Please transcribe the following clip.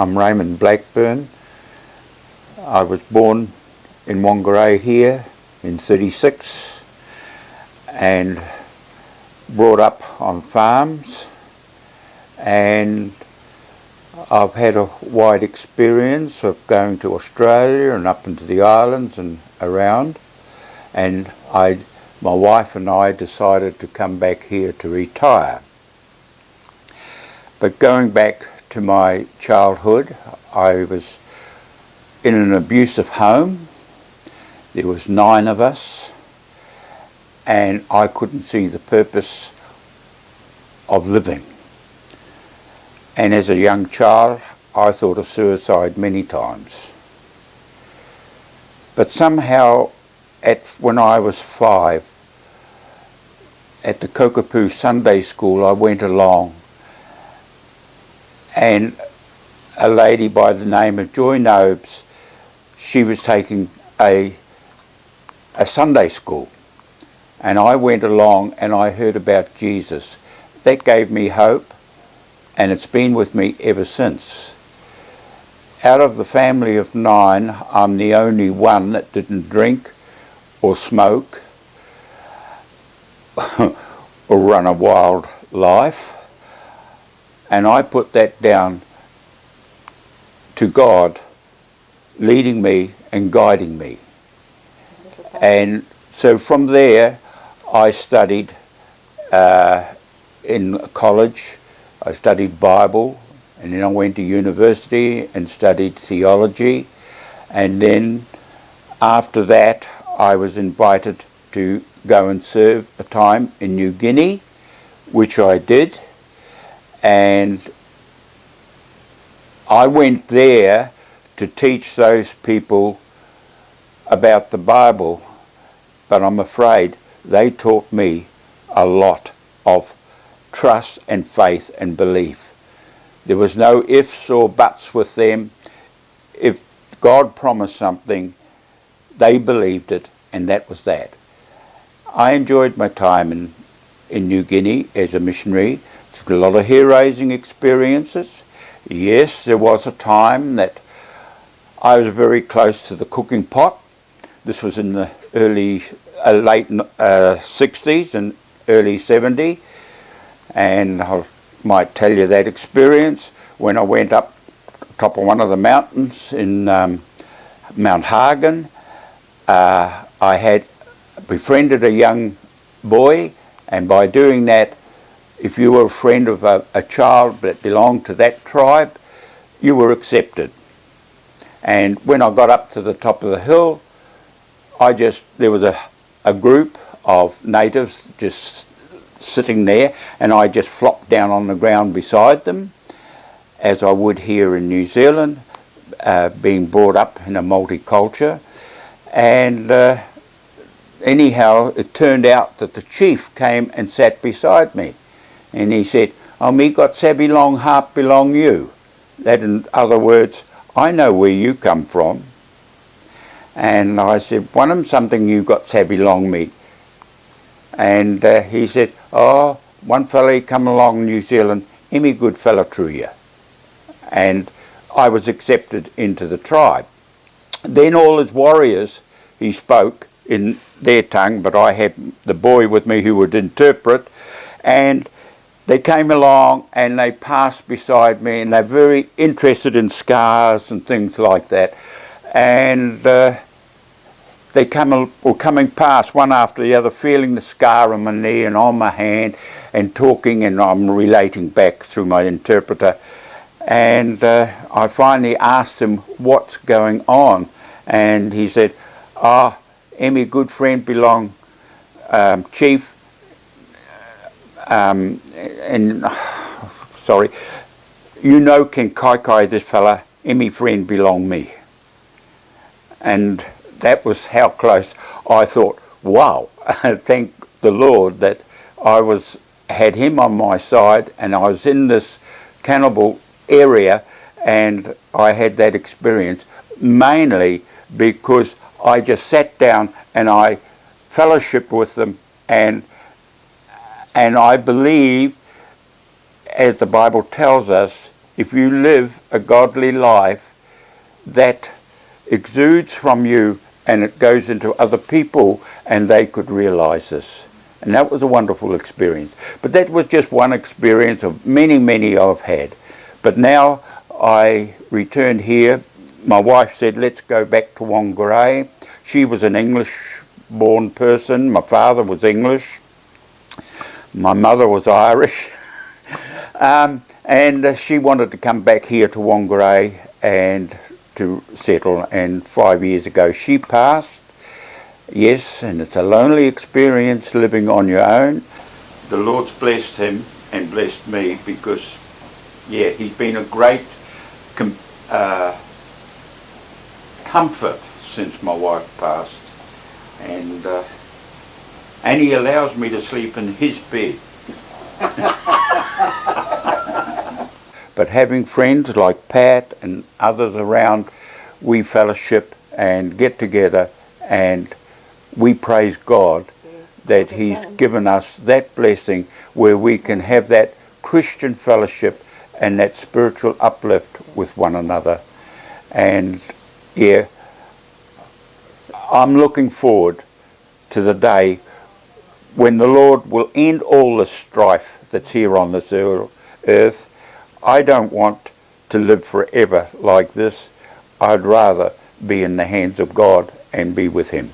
I'm Raymond Blackburn. I was born in Whangarei here in '36 and brought up on farms, and I've had a wide experience of going to Australia and up into the islands and around, and my wife and I decided to come back here to retire. But going back to my childhood, I was in an abusive home. There was 9 of us, and I couldn't see the purpose of living. And as a young child, I thought of suicide many times. But somehow, when I was 5, at the Kokopū Sunday School, I went along, and a lady by the name of Joy Nobes, she was taking a Sunday school, and I went along and I heard about Jesus. That gave me hope, and it's been with me ever since. Out of the family of 9, I'm the only one that didn't drink or smoke or run a wild life, and I put that down to God leading me and guiding me. And so from there I studied in college. I studied Bible, and then I went to university and studied theology, and then after that I was invited to go and serve a time in New Guinea, which I did, and I went there to teach those people about the Bible, but I'm afraid they taught me a lot of trust and faith and belief. There was no ifs or buts with them. If God promised something, they believed it, and that was that. I enjoyed my time in New Guinea as a missionary. It's a lot of hair-raising experiences. Yes, there was a time that I was very close to the cooking pot. This was in the late 60s and early 70s, and I might tell you that experience when I went up top of one of the mountains in Mount Hagen. I had befriended a young boy, and by doing that, if you were a friend of a child that belonged to that tribe, you were accepted. And when I got up to the top of the hill, there was a group of natives just sitting there, and I just flopped down on the ground beside them, as I would here in New Zealand, being brought up in a multiculture. And anyhow, it turned out that the chief came and sat beside me, and he said, "Oh, me got sabi long harp belong you." That, in other words, I know where you come from. And I said, "One of something you got sabi long me." And he said, "Oh, one fella he come along New Zealand, him a good fella true ya." And I was accepted into the tribe. Then all his warriors, he spoke in their tongue, but I had the boy with me who would interpret, and they came along and they passed beside me, and they're very interested in scars and things like that. And they were coming past one after the other, feeling the scar on my knee and on my hand, and talking, and I'm relating back through my interpreter. And I finally asked him what's going on, and he said, "Ah, Emmy, good friend belong, chief, sorry, you know can kai this fella, Emmy friend belong me." And that was how close. I thought, wow, thank the Lord that I had him on my side, and I was in this cannibal area, and I had that experience mainly because I just sat down and I fellowshiped with them, and I believe, as the Bible tells us, if you live a godly life, that exudes from you and it goes into other people, and they could realize this. And that was a wonderful experience. But that was just one experience of many, many I've had. But now I returned here. My wife said, let's go back to Whangarei. She was an English-born person. My father was English. My mother was Irish. And she wanted to come back here to Whangarei and to settle. And 5 years ago she passed. Yes, and it's a lonely experience living on your own. The Lord's blessed him and blessed me because, yeah, he's been a great comfort since my wife passed. And he allows me to sleep in his bed. But having friends like Pat and others around, we fellowship and get together and we praise God that he's given us that blessing where we can have that Christian fellowship and that spiritual uplift with one another. And yeah, I'm looking forward to the day when the Lord will end all the strife that's here on this earth. I don't want to live forever like this. I'd rather be in the hands of God and be with him.